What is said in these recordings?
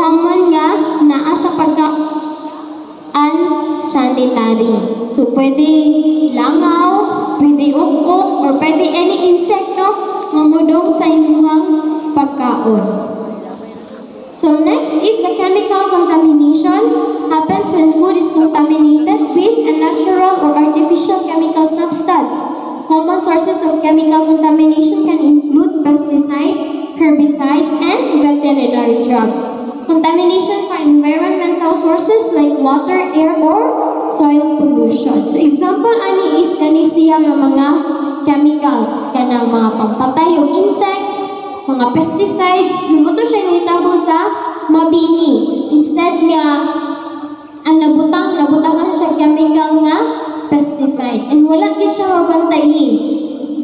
common nga naa sa unsanitary. So, pwede langaw, pwede ukok, or pwede any insect, no? Mamudong sa inyong pagkaon. So, next is the chemical contamination. Happens when food is contaminated with a natural or artificial chemical substance. Common sources of chemical contamination can include pesticide, herbicides, and veterinary drugs. Contamination from environmental sources like water, air, or soil pollution. So, example ani is siya ng mga chemicals, kanang mga pampatay o insects, mga pesticides. Lumuto siya nitabo sa mabini. Instead nga, ang nabutangan siya chemical nga pesticide. And wala din siya mabantayin.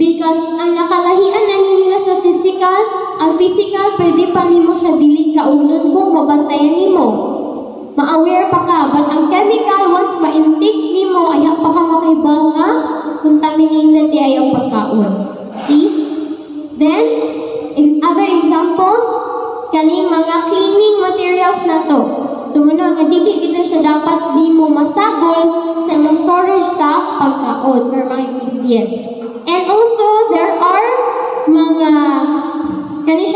Because ang nakalahian na nila sa physical, ang physical pwede pa nimo siya dili kaunon kung mabantayan nimo. Ma-aware pa ka, but ang chemical once ma-intake nimo, aya pa ka makaibaw nga contaminated di ay ang pagkaon. See? Then, other examples, kaning mga cleaning materials na to. So, muna nga dili gid na siya dapat di mo masagol sa imong storage sa pagkaon or mga ingredients. And also, there are mga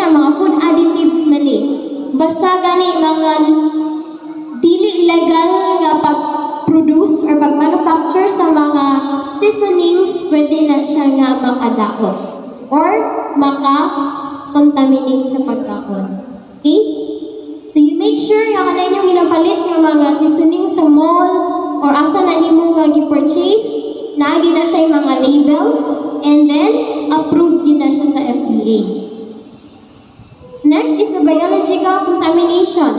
mga food additives man eh. Basta gani mga dili legal nga pag-produce or pag-manufacture sa mga seasonings, pwede na siya nga makadaot or maka-contaminate sa pagkaon. Okay? So, you make sure nga kana inyong ginapalit ng mga seasoning sa mall or asa na nimo nga gi-purchase, naagi na siya yung mga labels, and then, approved din na siya sa FDA. Next is the biological contamination.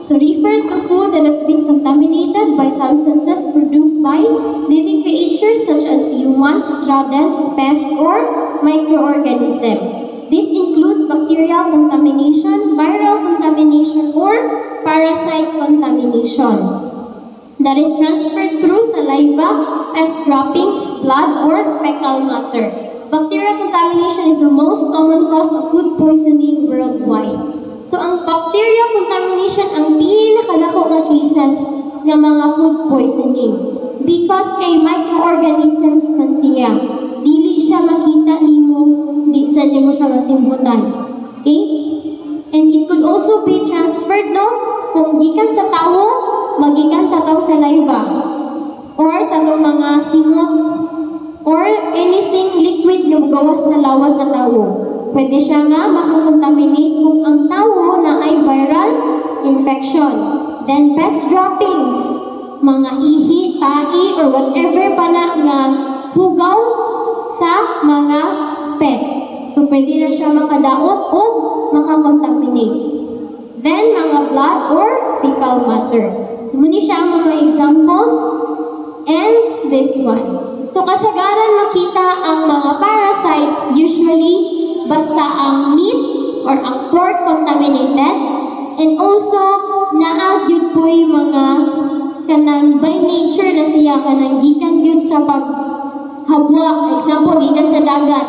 So, refers to food that has been contaminated by substances produced by living creatures such as humans, rodents, pests, or microorganisms. This includes bacterial contamination, viral contamination, or parasite contamination that is transferred through saliva as droppings, blood, or fecal matter. Bacterial contamination is the most common cause of food poisoning worldwide. So, ang bacterial contamination ang pinakadako nga cases ng mga food poisoning because kay microorganisms man siya. Dili siya makita nimo, di mo siya masimbutan. Okay? And it could also be transferred, no? Kung gikan sa tao, magikan sa tao saliva or sa itong mga singot or anything liquid na gawas sa lawas sa tao. Pwede siya nga makakontaminate kung ang tao na ay viral infection. Then pest droppings, mga ihi, tai, or whatever pa na nga hugaw sa mga pest. So pwede na siya makadaot o makakontaminate. Then mga blood or fecal matter. So muna siya ang mga examples and this one. So kasagaran makita ang mga parasite usually basta ang meat or ang pork contaminated, and also naagyud po yung mga kanang by nature na siya kanang gikan gyud sa paghabwa, example gikan sa dagat,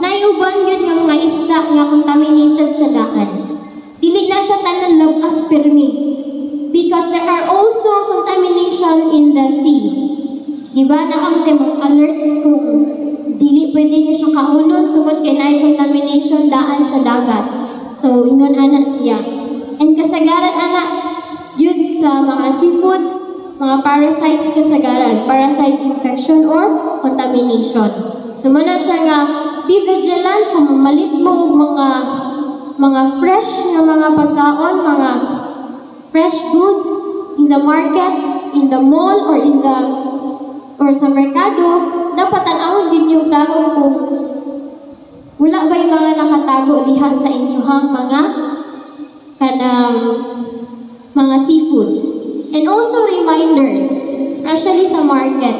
naiuban gyud nga mga isda nga contaminated sa daan. Dili na siya tanan labas permi because there are also contamination in the sea. Diba na ang mga alerts kung dili pwede niya siya kaunon tungod kay naay contamination daan sa dagat. So, ingon ana siya. And kasagaran ana, yun sa mga seafoods, mga parasites kasagaran, parasite infection or contamination. So, muna siya nga, be vigilant kung malit mo mga fresh na mga pagkaon, mga fresh goods in the market, in the mall, or sa merkado, dapat tanawon din yung tarong kung wala ba yung mga nakatago diha sa inyong mga seafoods. And also reminders, especially sa market,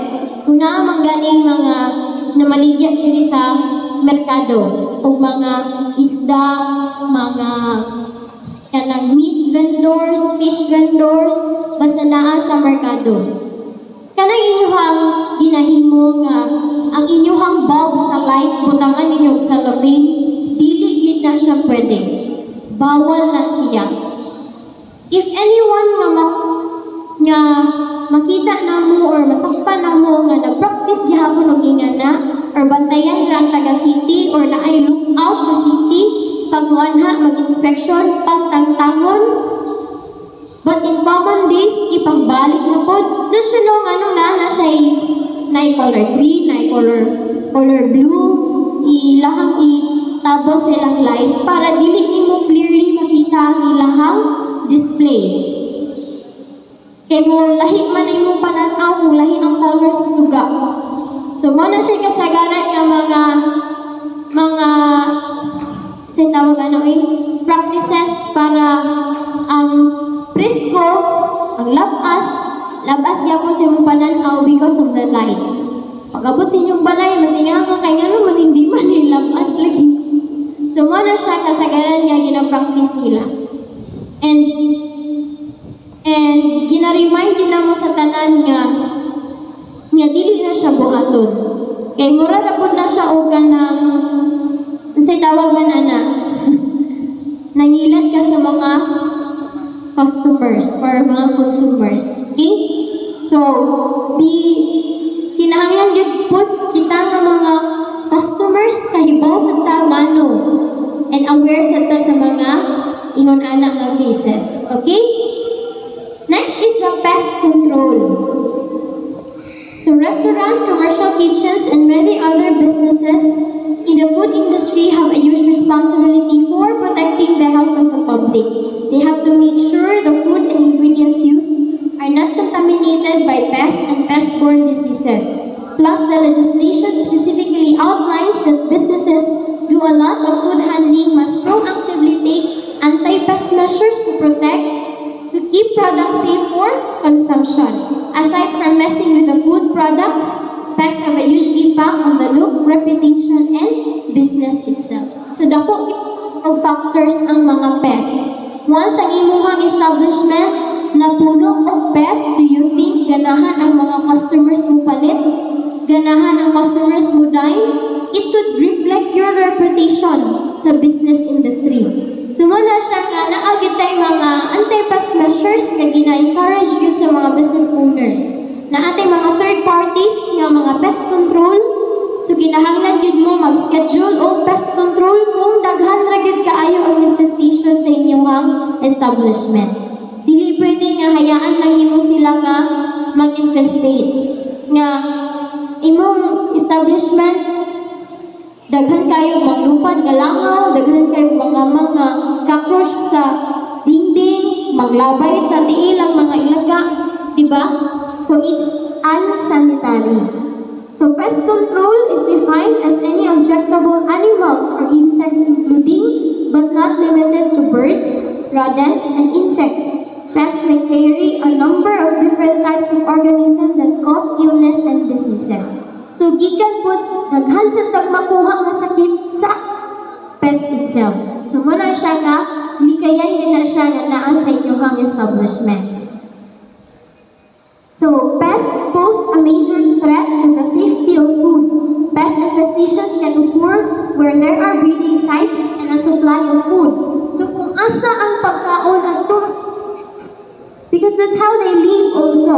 kung naamang ganing mga namaligya diri sa merkado, o mga isda, mga meat vendors, fish vendors, basta naa sa merkado. Kanang inyuhang ginahimo nga ang inyuhang bulb sa light butangan ninyo sa cellophane, dili gid na siya pwede. Bawal na siya. makita na mo or masakpan na mo nga nag-practice gihapon og ingana or bantayan lang taga city or naay lookout sa city pag muanha mag-inspection pangtangtangon. But in common days, ipangbalik na po. Doon siya nung na siya na color green, na color blue, ilahang itabon sa ilang light para dili nimo clearly makita ang ilahang display. Kaya mo lahi man imong pananaw kung lahi ang color sa suga. So mo na siya kasagaran nga mga tawag practices para ang presko, ang labas gyapon sa imong pananaw because of the light. Pag-abot sa inyong balay, matinga ka kay nga naman hindi man labas lagi. So mo na siya kasagaran nga gina-practice nila. And gina-remind din mo sa tanan nga dili na siya buhaton. Kay mura na pud na siya og kanang unsay tawag man ana. Nangilat ka sa mga customers or mga consumers. Okay? So, kinahanglan gyud pud kita nga mga customers kahibaw sa tangano and aware sa mga ingon ana nga cases. Okay? Next is the pest control. So restaurants, commercial kitchens, and many other businesses in the food industry have a huge responsibility for protecting the health of the public. They have to make sure the food and ingredients used are not contaminated by pests and pest-borne diseases. Plus, the legislation specifically outlines that businesses do a lot of food handling must proactively take anti-pest measures to keep products safe for consumption. Aside from messing with the food products, pests have a huge impact on the look, reputation, and business itself. So, dako og factors ang mga pests. Once ang imuhang establishment na puno og pests, do you think ganahan ang mga customers mo palit? Ganahan ang customers mo dine? It could reflect your reputation sa business industry. So muna siya nga naagid tay mga anti-pest measures nga gina-encourage yun sa mga business owners. Na atay mga third parties nga mga pest control. So kinahanglan yun mo mag-schedule og pest control kung daghan ra gyud kaayo ang infestation sa inyong establishment. Dili pwede nga hayaan lang nimo sila nga mag-infestate. Nga imong establishment daghan kayo maglupad nga langaw, daghan kayo mga cockroach sa dingding, maglabay sa tiilang mga ilaga, diba? So it's unsanitary. So pest control is defined as any objectable animals or insects including but not limited to birds, rodents, and insects. Pests may carry a number of different types of organisms that cause illness and diseases. So, gikan po, daghan sa tagmakuha nga sakit sa pest itself. So, muna siya nga, likayan din na siya nga naa sa inyong establishments. So, pests pose a major threat to the safety of food. Pest infestations can occur where there are breeding sites and a supply of food. So, kung asa ang pagkaon ang because that's how they live also.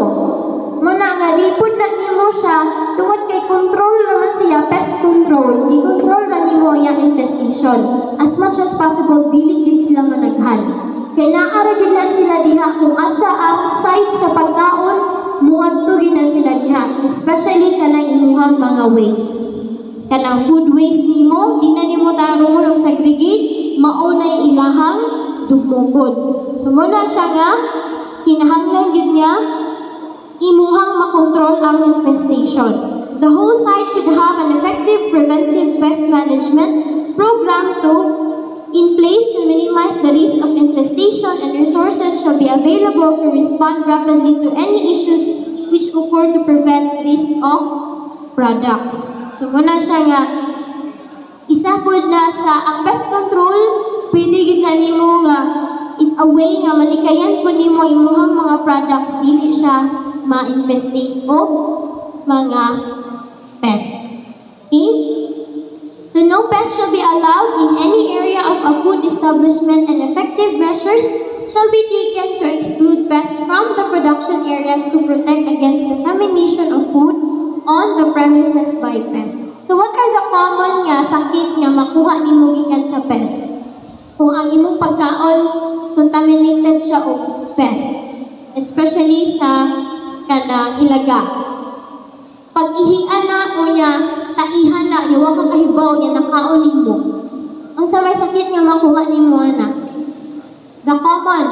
Muna nga, di pud na nimo siya, tungod kay control naman siya, pest control, di-control na nimo yung infestation. As much as possible, dili din sila managhan. Kaya naara din na sila diha kung asa ang site sa pagkaon, muadto din na sila diha. Especially kanang imuhang mga waste. Kanang food waste nimo, di na nimo tarungon og segregate, maunay ilahang dugmugod. So muna siya nga, kinahanglan gyud niya imuhang makontrol ang infestation. The whole site should have an effective preventive pest management program in place to minimize the risk of infestation, and resources shall be available to respond rapidly to any issues which occur to prevent risk of products. So muna siya nga, isa po na sa ang pest control, pwede gid na nimo nga it's a way nga malikayan po nimo imuhang mga products dili siya ma-infestate o mga pests. Okay? So no pest shall be allowed in any area of a food establishment, and effective measures shall be taken to exclude pests from the production areas to protect against contamination of food on the premises by pests. So what are the common nga sakit nga makuha nimo gikan sa pest? Kung ang imong pagkaon contaminated siya og pest, especially sa kanang ilaga. Pag ihian na o niya, taihan na, yawa ka kahibaw niya, nakaon nimo. Ang sa may sakit nga makuha nimo ana. The common,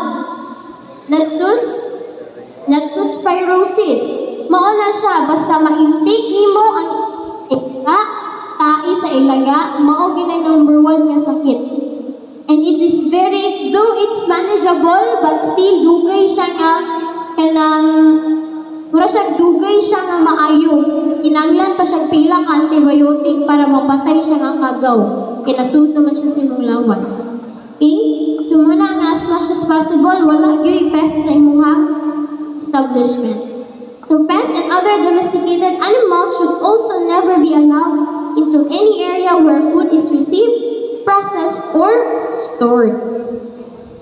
leptospirosis. Mao na siya, basta ma-intake nimo ang ilaga, tai sa ilaga, mao ginay number 1 nga sakit. And it is very, though it's manageable, but still dugay siya nga kanang mura siya dugay siya nga maayo. Kinanglan pa siya pila ka antibiotic para mapatay siya nga kagaw. Kinasuot naman siya sa imong lawas. Okay? So muna nga as much as possible, wala gyud pest sa imong establishment. So pests and other domesticated animals should also never be allowed into any area where food is received, processed, or stored.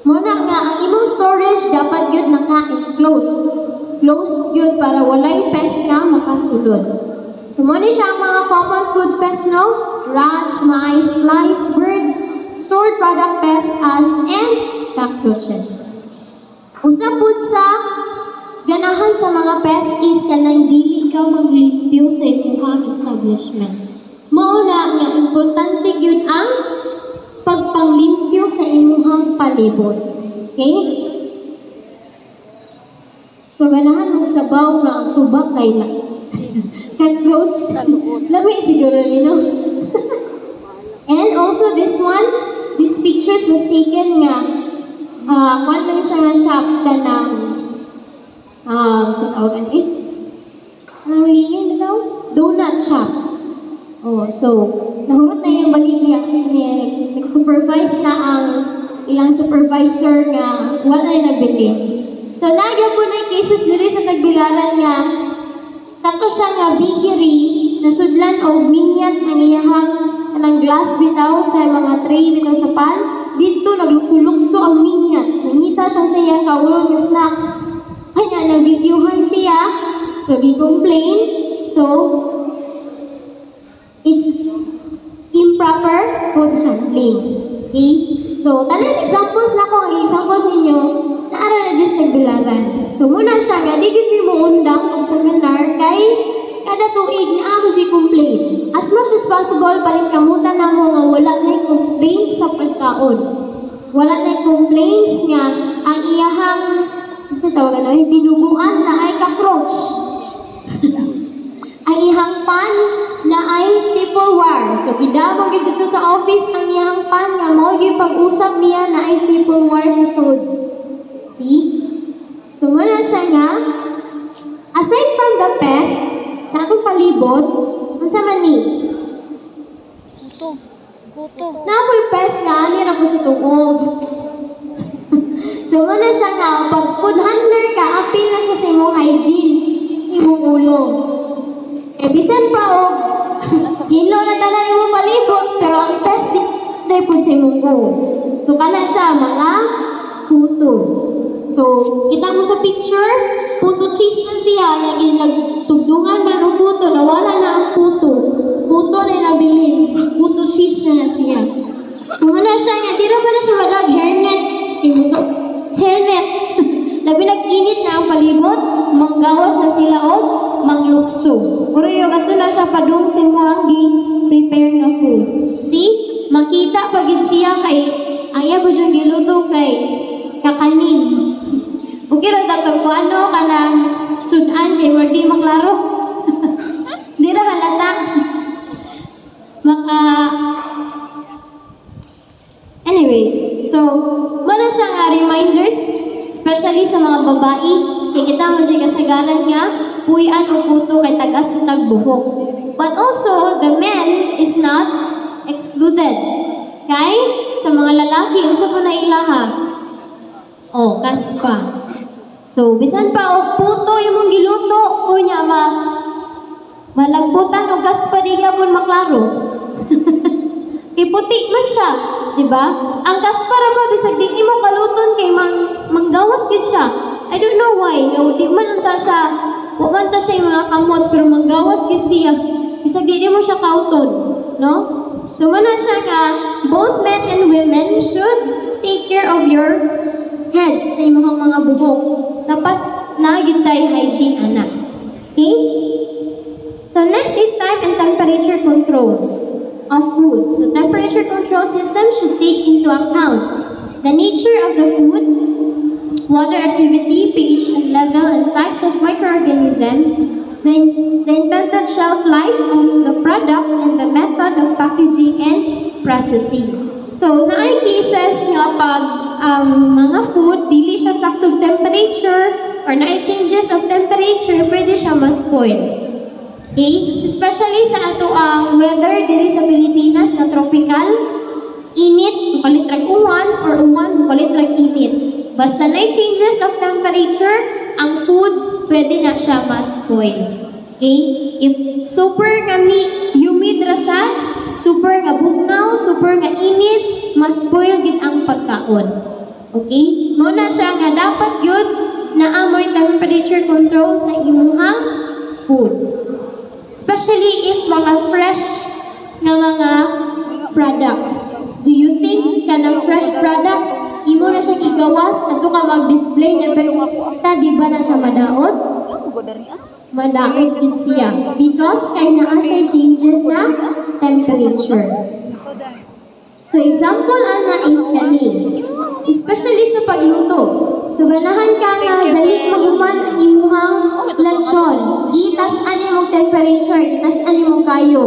Muna nga, ang imong storage dapat gyud naka-enclosed. Closed gyud para walay pest nga makasulod. So muna siya ang mga common food pests, no? Rats, mice, flies, birds, stored product pests, ants, and cockroaches. Usa pud sa ganahan sa mga pests is kanang dili ka maglimpyo sa imong establishment. Mauna nga importante gyud ang pagpanglimpyo sa imong palibot. Okay? So ganahan mo sabaw na ang subak kay na cockroach. Lami siguro nino. And also this one, these pictures was taken nga kwan lang siya nga shop kanang sa tawagan ang lingin na daw? Donut shop. Oh, so nahurot na yung baligya ni nag-supervise na ang ilang supervisor nga wala na nabili. So nagya po na cases diri sa Tagbilaran nga kato siya nga bakery nasudlan og minyat ng iyahang kanang glass bitaw sa mga tray bitaw sa pan dito naglukso-lukso ang minyat nangita siya sa iyang kaulon nga snacks kanya na videohan siya so gi-complain so it's improper food handling. Okay? So, tanan examples na ko, ang examples ninyo, naara na diyos Tagbilaran. So, muna siya nga, di gid mo undang og seminar kay kada tuig na ako siya complain. As much as possible, paling kamutan na mo nga wala na complaints sa pagkaon. Wala na complaints nga ang iyahang, sa tawagan na, dinuguan na ay cockroach. Ang ihang pan na ay stapleware. So, idamang dito sa office ang ihang pan nga mo yung pag-usap niya na ay stapleware sa sud. See? So, muna siya nga, aside from the pests, sa atong palibot, unsa man ni? Kuto. Napoy pest nga, nira po sa tuog. So, muna siya nga, pag food handler ka, apil na siya sa imong hygiene, imong ulo. Bisan pa o hinlo na tanan imong palibot pero ang test di pud sa imong ko. So kana siya mga puto. So kita mo sa picture, puto cheese na siya nga nagtugdungan man og puto nawala na ang puto. Puto na nabilin, puto cheese na siya. So muna siya nga di ra pa na siya madag hairnet. Hairnet. Labi nag-init na ang palibot, manggawas na sila og manglukso. Pero yung ato na sa padung sa mga prepare nga food. See? Makita pagid siya kay aya po dyan giluto kay kakanin. Okay ra tatong ko ano kanang sudan kay di maklaro. Di ra halata. Anyways, so wala siya nga reminders especially sa mga babae kay kita mo siya kasagaran nga puyan o puto kay tagas o tagbuhok. But also, the men is not excluded. Kay, sa mga lalaki, usa po na ilaha. Oh, kaspa. So, bisan pa og puto imong giluto, o niya malagbutan og kaspa di gyapon maklaro. Kay puti man siya, di ba? Ang kaspa ra ba bisag di imo kaluton kay manggawas gid siya. I don't know why. No, di man unta siya, wa man ta siya yung mga kamot, pero manggawas gid siya. Bisag di mo siya kauton, no? So muna siya nga, both men and women should take care of your heads sa imong mga buhok. Dapat naagid tayo hygiene, anak. Okay? So next is time and temperature controls of food. So temperature control system should take into account the nature of the food, water activity, pH and level, and types of microorganism, the intended shelf life of the product, and the method of packaging and processing. So naay cases nga pag ang mga food dili siya saktong temperature or naay changes of temperature, pwede siya ma-spoil. Okay? Especially sa ato ang weather diri sa Pilipinas na tropical, init, palitrag uwan, or uwan, palitrag init. Basta na changes of temperature, ang food, pwede na siya ma-spoil. Okay? If super nga humid rasa, super nga bugnaw, super nga init, ma-spoil gid ang pagkaon. Okay? Muna siya nga dapat yun na amoy temperature control sa imuhang food. Especially if mga fresh nga mga products. Do you think kanang fresh products, imo na siya igawas, ato ka mag-display niya, pero ta, di ba na siya madaot? Madaot din siya. Because kaya naa siya changes sa temperature. So example ana is kani. Especially sa pagluto. So ganahan ka nga dali mahuman ang imuhang lechon. Gitas-an imong temperature, gitas-an imong kayo.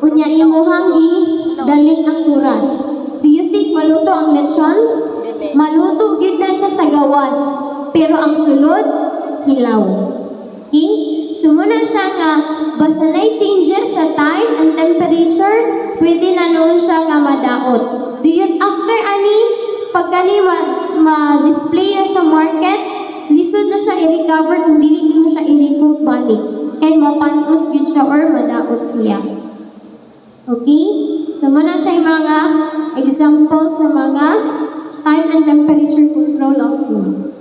Unya imuhang dali ang oras. Do you think maluto ang lechon? Maluto gid na siya sa gawas, pero ang sulod hilaw. Okay? So muna siya nga basta na changes sa time and temperature, pwede na noon siya nga madaot. Do you after ani pagkani ma-display na sa market, lisod na siya i-recover kung dili mo siya i-recook balik. Kaya mapanos gid siya or madaot siya. Okay? So muna siya yung mga example sa mga time and temperature control of food.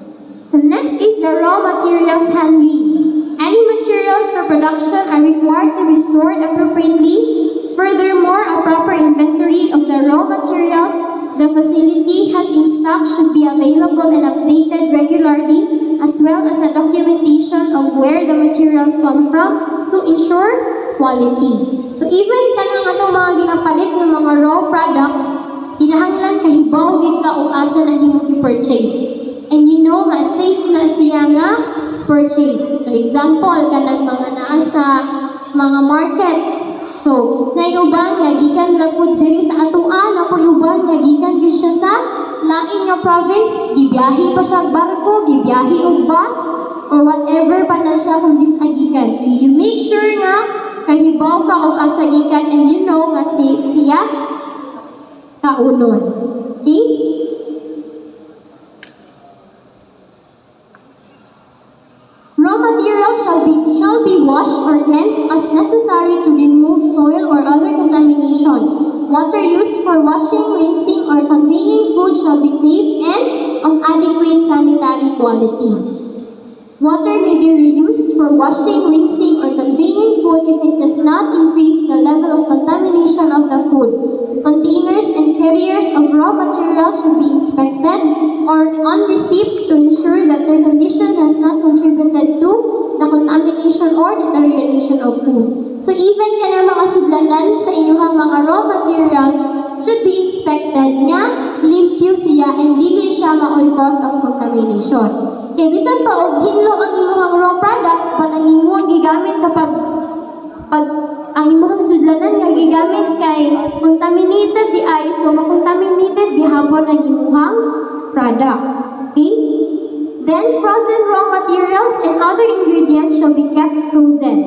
So next is the raw materials handling. Any materials for production are required to be stored appropriately. Furthermore, a proper inventory of the raw materials the facility has in stock should be available and updated regularly, as well as a documentation of where the materials come from to ensure quality. So even kanang atong mga ginapalit ng mga raw products, kinahanglan kahibaw gid ka og asa na nimo gi-purchase. And you know nga safe na siya nga purchase. So example kanang mga naa sa mga market. So nayuban nga gikan ra pud diri sa atoan, na uban nga gikan gid siya sa lain nga province, gibiyahe pa siya og barko, gibiyahe og bus, or whatever pa na siya kung gikan. So you make sure nga kahibaw ka og asa gikan, and you know nga safe siya kaunon. Okay? Raw materials shall be washed or cleansed as necessary to remove soil or other contamination. Water used for washing, rinsing, or conveying food shall be safe and of adequate sanitary quality. Water may be reused for washing, rinsing, or conveying food if it does not increase the level of contamination of the food. Containers and carriers of raw materials should be inspected or on receipt to ensure that their condition has not contributed to the contamination or deterioration of food. So even kana mga sudlanan sa inyong mga raw materials should be inspected nga limpyo siya and dili siya maoy cause of contamination. Kaya bisan pa og hinlo ang inyong raw products, but ang inyong gigamit sa ang imong sudlanan nga gigamit kay contaminated di ay, so makontaminated gihapon ang imong product. Okay? Then frozen raw materials and other ingredients shall be kept frozen.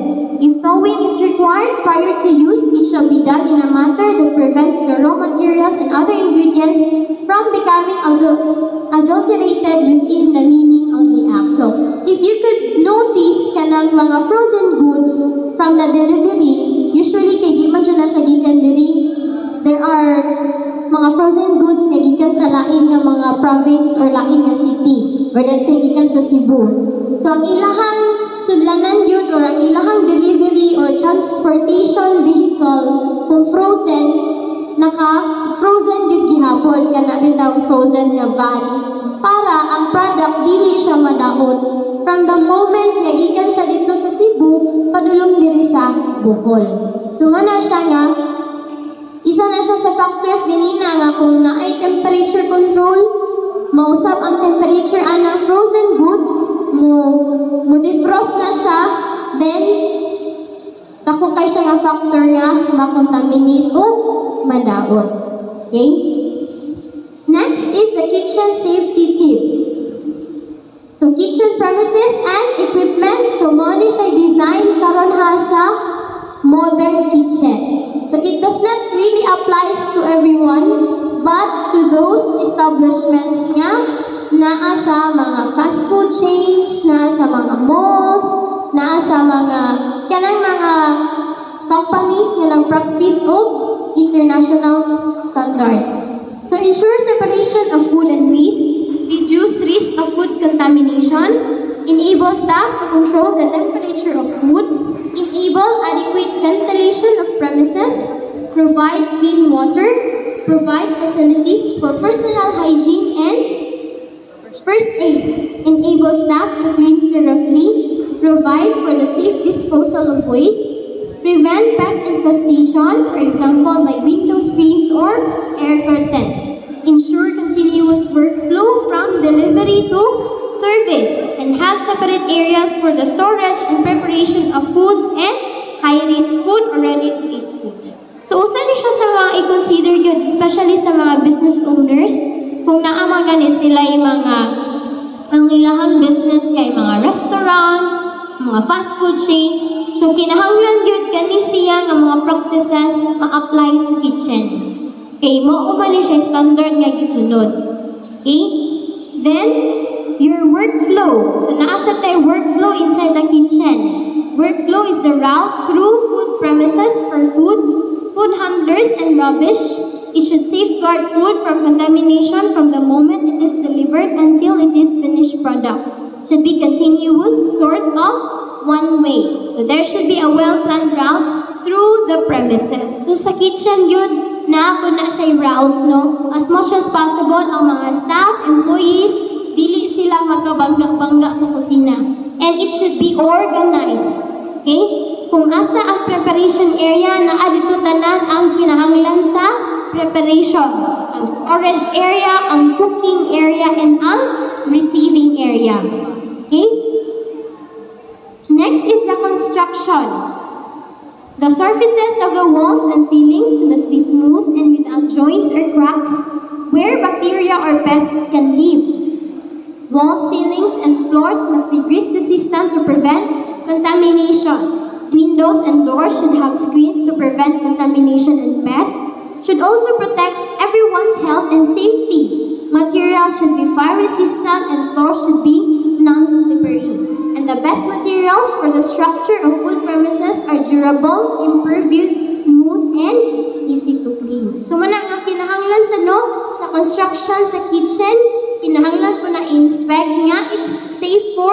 If thawing is required prior to use, it shall be done in a manner that prevents the raw materials and other ingredients from becoming adulterated within the meaning of the act. So, if you could notice kanang mga frozen goods from the delivery, usually kay di man dyan na siya gikan diri, there are mga frozen goods nga gikan sa lain nga mga province or lain nga city, or let's say gikan sa Cebu. So ang ilahang sudlanan yun or ang ilahang delivery or transportation vehicle kung frozen, naka-frozen yun gihapon, kana bitaw frozen nga van, para ang product dili siya madaot from the moment nga gikan siya dito sa Cebu padulong diri sa Bohol. So mana siya nga isa na siya sa factors ganina nga kung naay temperature control, mausap ang temperature anang frozen goods, mo defrost na siya, then dako kay siya nga factor nga makontaminate o madaot. Okay? Next is the kitchen safety tips. So kitchen premises and equipment, so mo ni siya design karon ha sa modern kitchen. So it does not really applies to everyone, but to those establishments nga naa sa mga fast food chains, naa sa mga malls, naa sa mga kanang mga companies nga nag-practice og international standards. So ensure separation of food and waste, reduce risk of food contamination, enable staff to control the temperature of food, enable adequate ventilation of premises, provide clean water, provide facilities for personal hygiene and first aid, enable staff to clean thoroughly, provide for the safe disposal of waste, prevent pest infestation, for example by window screens or air curtains, ensure continuous workflow from delivery to service, and have separate areas for the storage and preparation of foods and high-risk food or ready-to-eat foods. So, usa ni siya sa mga i-consider yun, especially sa mga business owners, kung naamagani sila yung mga ang ilahang business kay mga restaurants, mga fast food chains. So, kinahanglan yun kani siya nga mga practices ma-apply sa kitchen. Okay, mo umali siya standard nga gisunod. Okay? Then, your workflow. So, naasa tayo workflow inside the kitchen. Workflow is the route through food premises for food handlers and rubbish. It should safeguard food from contamination from the moment it is delivered until it is finished product. Should be continuous, sort of one way. So, there should be a well-planned route through the premises. So, sa kitchen yun, na siya route, no? As much as possible, ang mga staff, employees, dili sila magkabangga-bangga sa kusina. And it should be organized. Okay? Kung asa ang preparation area, naa dito tanan ang kinahanglan sa preparation. Ang storage area, ang cooking area, and ang receiving area. Okay? Next is the construction. The surfaces of the walls and ceilings must be smooth and without joints or cracks where bacteria or pests can live. Walls, ceilings, and floors must be grease-resistant to prevent contamination. Windows and doors should have screens to prevent contamination and pests. Should also protect everyone's health and safety. Materials should be fire-resistant and floors should be non-slippery. And the best materials for the structure of food premises are durable, impervious, smooth, and easy to clean. So, muna nga kinahanglan sa construction sa kitchen, kinahanglan po na i-inspect nga it's safe for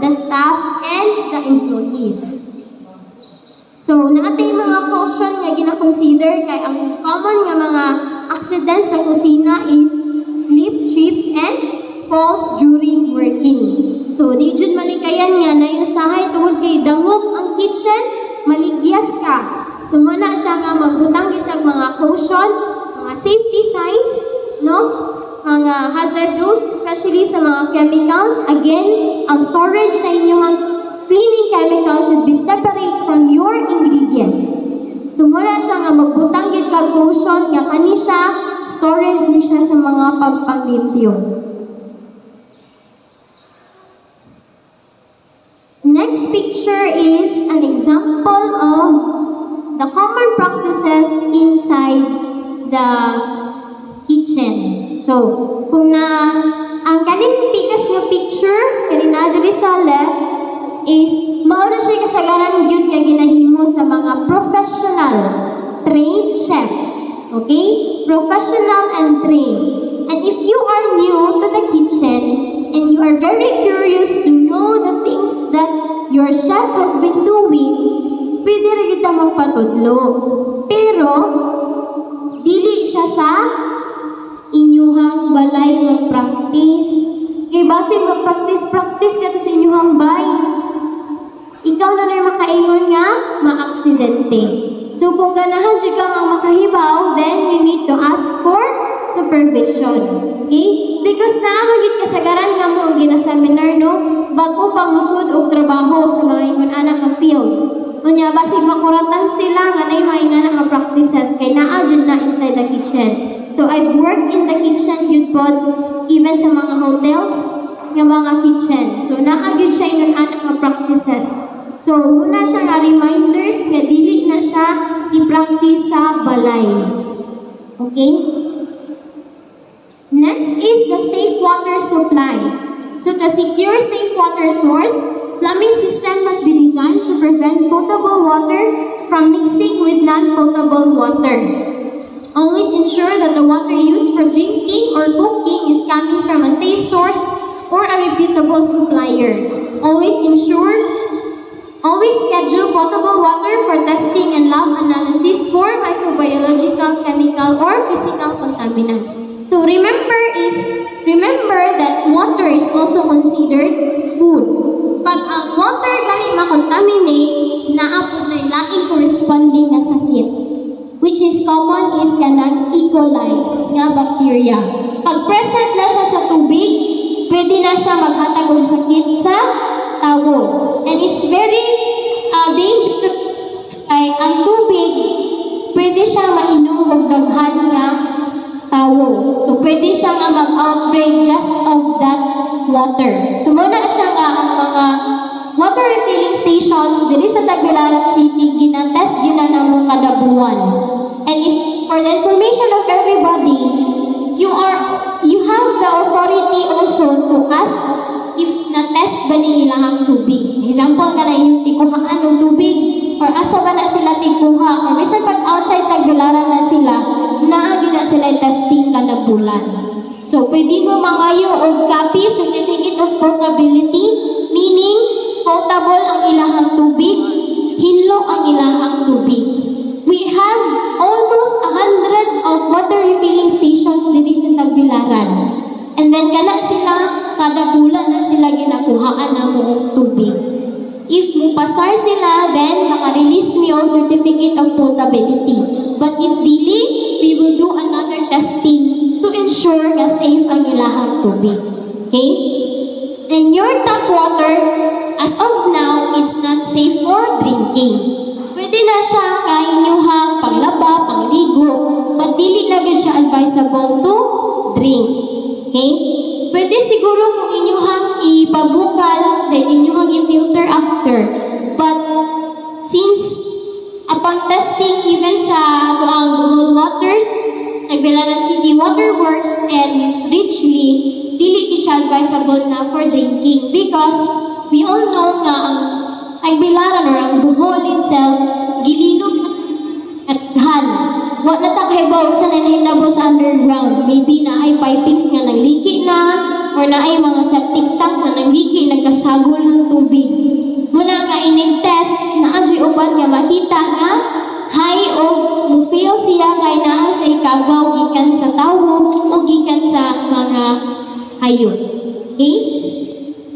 the staff and the employees. So, naatay mga caution nga gina-consider kay ang common nga mga accidents sa kusina is slip, trips, and falls during working. So, di jud malikayan nga na yung sahay tungod kay dangog ang kitchen, maligyas ka. So, muna siya nga magbutang kitag mga caution, mga safety signs, no? Mga hazardous, especially sa mga chemicals. Again, ang storage sa inyong cleaning chemical should be separate from your ingredients. So, muna siya nga magbutang kitag caution, nga kani siya, storage ni siya sa mga pagpanglimpyo. Next picture is an example of the common practices inside the kitchen. So, kung ang kaning pikas nga picture, kanina diri sa left, is mao na siya kasagaran gyud nga ginahimo sa mga professional trained chef. Okay? professional and trained. And if you are new to the kitchen and you are very curious to know the things that your chef has been doing, pwede rin kita magpatudlo. Pero, dili siya sa inyuhang balay mag-practice. Kaya base mag-practice ka to sa inyuhang bay. Ikaw na rin makaingon nga, ma-aksidente. So kung ganahan dyan ka nga makahibaw, then you need to ask for supervision. Okay? Because naamagit kasagaran nga mo ang ginaseminar, no? Bago pang musud og trabaho sa mga ingon anak nga field. Unya, basig makuratan sila nga na yung mga inganak nga practices kay naa dyan na inside the kitchen. So I've worked in the kitchen, yun po, even sa mga hotels, nga mga kitchen. So naa gyud siya ingon anak nga practices. So, muna siya nga reminders nga dili na siya i-practice sa balay. Okay? Next is the safe water supply. So, to secure safe water source, plumbing system must be designed to prevent potable water from mixing with non-potable water. Always ensure that the water used for drinking or cooking is coming from a safe source or a reputable supplier. Always schedule potable water for testing and lab analysis for microbiological, chemical, or physical contaminants. So remember that water is also considered food. Pag ang water gani ma-contaminate, naapod na laing corresponding na sakit, which is common is kanang E. coli nga bacteria. Pag present na siya sa tubig, pwede na siya maghatag og sakit sa tao. And it's very dangerous kay ang tubig, pwede siya mainom og daghan nga tao. So, pwede siya nga mag-outbreak just of that water. So, muna siya nga ang mga water refilling stations diri sa Tagbilaran City, ginatest yun na mo kada buwan. And if, for the information of everybody, you have the authority also to ask if na-test ba ni ilang tubig. Example na lang yung tikuhaan ng tubig or asa ba na sila tikuha or bisan pag outside Tagbilaran na sila, naagi na sila testing kada bulan. So, pwede mo mangayo or copy certificate of portability, meaning potable ang ilahang tubig, hinlo ang ilahang tubig. We have almost 100 of water refilling stations dito sa Tagbilaran. And then kana sila, kada bulan na sila ginakuhaan na moong tubig. If mupasar sila, then maka-release me ang certificate of potability. But if dili, we will do another testing to ensure na safe ang ilahang tubig. Okay? And your tap water, as of now, is not safe for drinking. Pwede na siya nga inyuhang panglaba, pangligo, but dili na gid siya advisable to drink. Okay? Pwede siguro kung inyuhang ipabukal, then inyuhang i-filter after. But since upon testing even sa Bohol Waters, Tagbilaran City Water Works, and Richly, dili siya advisable na for drinking because we all know nga ang Tagbilaran or ang Bohol itself, gilinog at han. Wa na takhibaw sa nanahitabo sa underground. Maybe na ay pipings nga nagliki na or na ay mga septic tank na nagliki, nagkasagol ng tubig. Muna nga inig-test na ang uban nga makita nga high o mu-feel siya kay naa siya ikagaw gikan sa tawo o gikan sa mga hayop. Okay?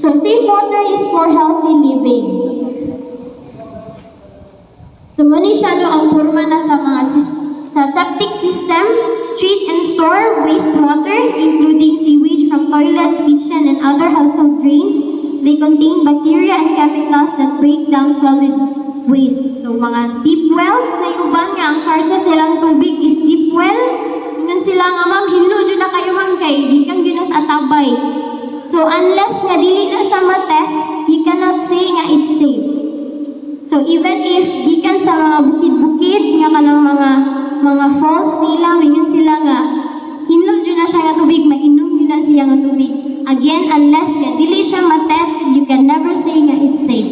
So, safe water is for healthy living. So, muna siya no, ang porma na sa mga sa septic system, treat and store wastewater, including sewage from toilets, kitchen, and other household drains. They contain bacteria and chemicals that break down solid waste. So, mga deep wells, na uban nga, ang sources silang tubig is deep well. Ngayon sila nga, ma'am, hinlo dyan na kayo hangkay, di kang ginas atabay. So, unless nga dili na siya matest, you cannot say nga it's safe. So, even if gikan sa mga bukid-bukid, nga kanang mga falls nila, ngayon sila nga, hinlo dyan na siya nga tubig, mainom din na siya nga tubig. Again, unless nga dili siya matest, you can never say nga it's safe.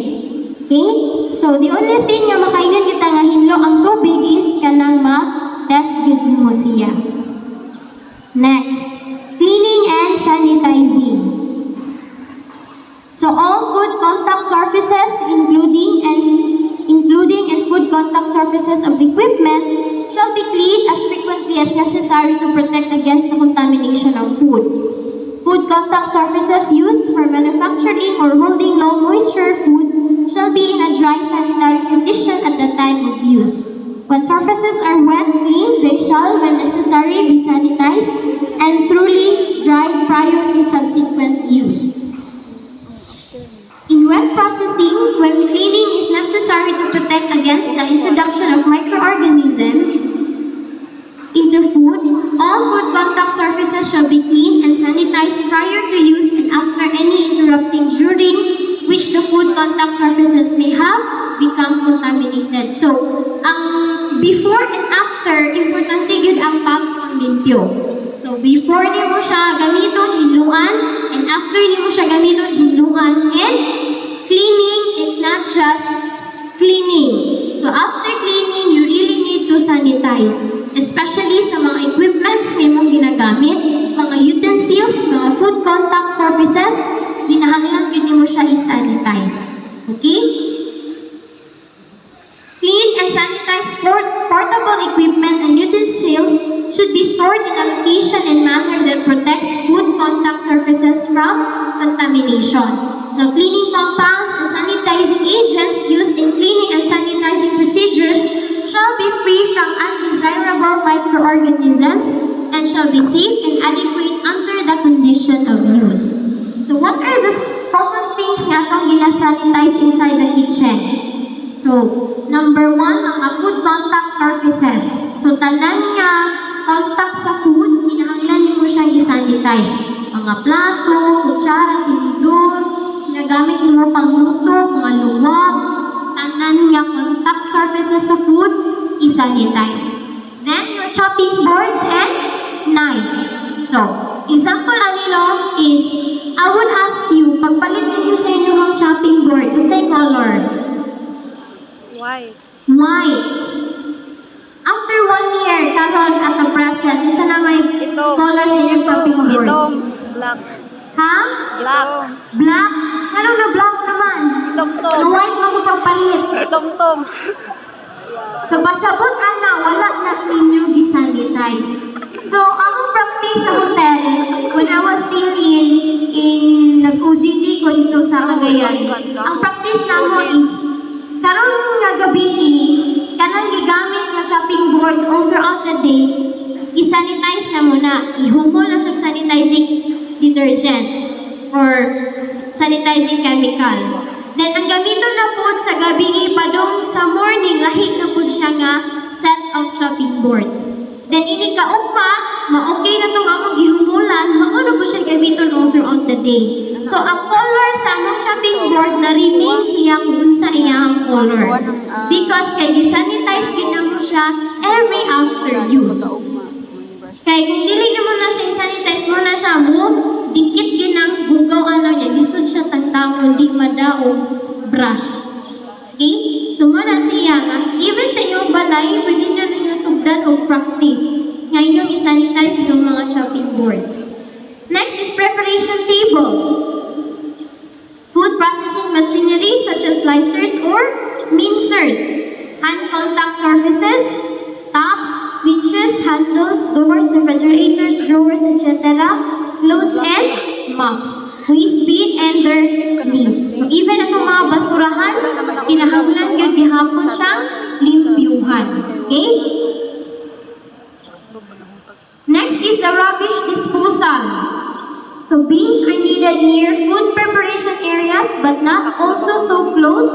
Okay? So, the only thing nga makaingan kita nga hinlo ang tubig is kanang ma-test good mo siya. So all food contact surfaces, including and food contact surfaces of equipment, shall be cleaned as frequently as necessary to protect against the contamination of food. Food contact surfaces used for manufacturing or holding low moisture food shall be in a dry sanitary condition at the time of use. When surfaces are wet, clean, they shall, when necessary, be sanitized and thoroughly dried prior to subsequent use. In wet processing, when cleaning is necessary to protect against the introduction of microorganisms into food, all food contact surfaces shall be cleaned and sanitized prior to use and after any interrupting during which the food contact surfaces may have become contaminated. So, before and after, importante yun ang pag-limpyo. So, before niyo mo siya gamiton, hinluan, and after niyo mo siya gamiton, hinluan, and cleaning is not just cleaning. So, after cleaning, you really need to sanitize. Especially sa mga equipments na mong ginagamit, mga utensils, mga food contact surfaces, ginahanglan yun mo siya i-sanitize. Okay? Clean and sanitized portable equipment and utensils should be stored in a location and manner that protects food contact surfaces from contamination. So cleaning compounds and sanitizing agents used in cleaning and sanitizing procedures shall be free from undesirable microorganisms and shall be safe and adequate under the condition of use. So what are the common things nga itong gina-sanitize inside the kitchen? So, number 1, mga food contact surfaces. So, tanan nga contact sa food, kinahanglan mo siyang i-sanitize. Mga plato, kutsara, tinidor, ginagamit mo pangluto, mga luwag, tanan nga contact surfaces sa food, i-sanitize. Then, your chopping boards and knives. So, example anilo is, I would ask you, pagpalit ninyo sa inyong chopping board, unsay color? White. White. After 1 year, karon at the present, isa na may color sa inyong chopping boards? Itong black. Ha? Black. Black? Anong na black naman? Itong-tong. Ang white mo pagpalit. Itong-tong. So, pasabot ana, wala na ninyo gisanitize. So, ang practice sa hotel, when I was still in nag-OJT ko dito sa Cagayan, ang practice namo is, karon nga gabi kanang gigamit nga chopping boards all throughout the day, i-sanitize na muna. Ihumol na siya sanitizing detergent or sanitizing chemical. Then, ang gamiton na po sa gabi, padong sa morning, lahi na po siya nga set of chopping boards. Then, ini kaugma, ma-okay na itong among gihumulan, mauna po siya gamiton all throughout the day. So, ang color sa among chopping board na remain siya kung sa iyang color. Because kay gisanitize ginamo siya every after use. Kay kung dili naman na siya i-sanitize mo na siya mo, dikit ginang bugaw ano niya, gisod siya tagtawon, di madaog brush. Okay? So, muna siya nga, even sa inyong balay, pwede na ninyo sugdan o practice. Ngayon yung i-sanitize yung mga chopping boards. Next is preparation tables. Food processing machinery such as slicers or mincers. Hand contact surfaces, taps, switches, handles, doors, refrigerators, drawers, etc. Clothes and mops. Waste bin and their leaves. So even ang mga basurahan, kinahanglan yun gihapon siyang limpyuhan. Okay? Next is the rubbish disposal. So bins are needed near food preparation areas but not also so close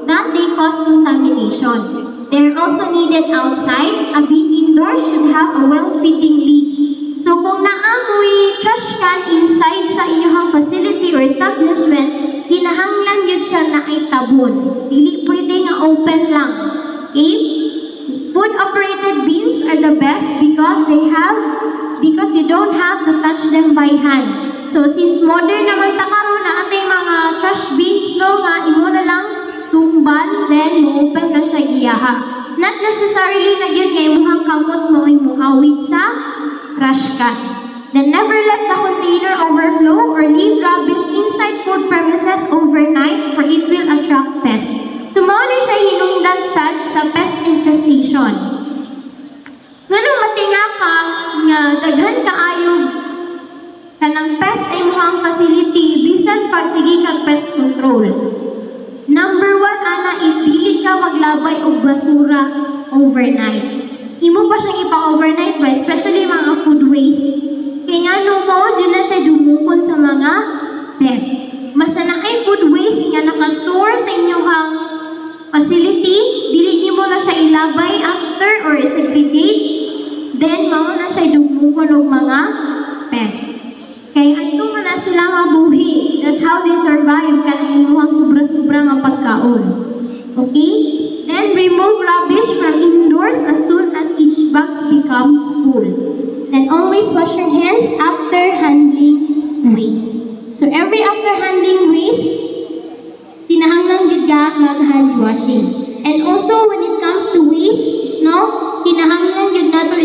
that they cause contamination. They are also needed outside. A bin indoors should have a well-fitting lid. So kung naamoy trash can inside sa inyong facility or establishment, kinahanglan yun siya na ay tabon. Dili pwede nga open lang. Okay? Food-operated bins are the best because you don't have to touch them by hand. So since modern naman karon na atay mga trash bins no nga imo na lang tumbal then mo-open na siya giyaha. Not necessarily na gyud nga imuhang kamot mo imuhawid sa trash can. Then never let the container overflow or leave rubbish inside food premises pest. So mao ni siya hinungdan sad sa pest infestation. Nganong matinga ka nga daghan kaayo kanang pest sa imong facility bisan pag sige kag pest control. Number 1 ana, if dili ka maglabay og basura overnight. Imo pa siyang ipa-overnight ba, especially mga food waste. Kaya nga no mo, dyan na siya dumukon sa mga pest. Basta na ay food waste nga nakastore sa inyong facility, dili nimo na siya ilabay after or segregate, then mao na siya dumukon og mga pest. Kaya ato man na sila mabuhi. That's how they survive kanang imuhang sobra-sobra nga pagkaon. Okay? Then remove rubbish from indoors as soon as each box becomes full. Then always wash your hands after handling waste. So every after handling waste, kinahanglan gid ka mag hand washing. And also when it comes to waste, no, kinahanglan